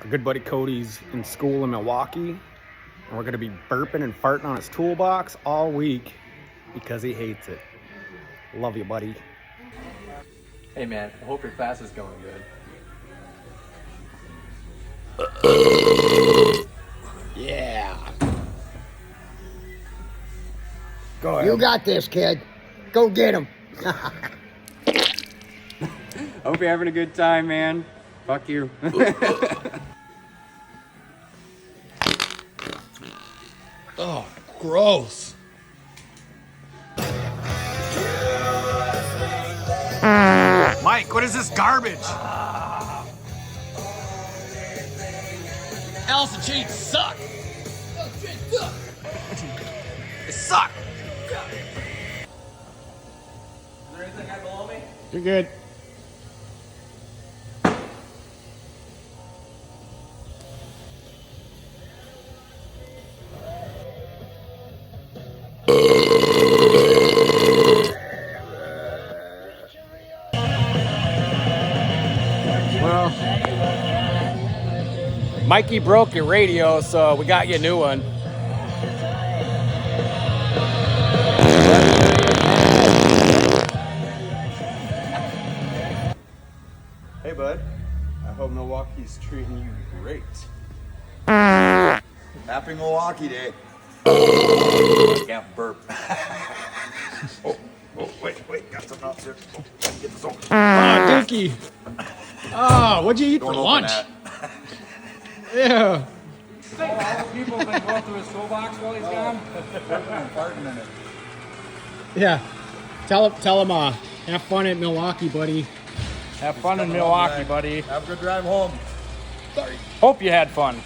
Our good buddy Cody's in school in Milwaukee, and we're going to be burping and farting on his toolbox all week because he hates it. Love you, buddy. Hey man, I hope your class is going good. Yeah. Go ahead. You got this, kid. Go get him. I hope you're having a good time, man. Fuck you. Oh, gross. Mike, what is this garbage? Alice and cheese suck. They suck. Is there anything below me? You're good. Well, Mikey broke your radio, so we got you a new one. Hey, bud. I hope Milwaukee's treating you great. Happy Milwaukee Day. I can't burp. wait. Got something else here. Oh, get this over. Oh, Dookie. Oh, what'd you eat for lunch? Yeah. All the people have been going through his toolbox while he's gone. Farting in it. Yeah. Tell him, have fun at Milwaukee, buddy. Have fun in Milwaukee, buddy. Have a good drive home. Hope you had fun.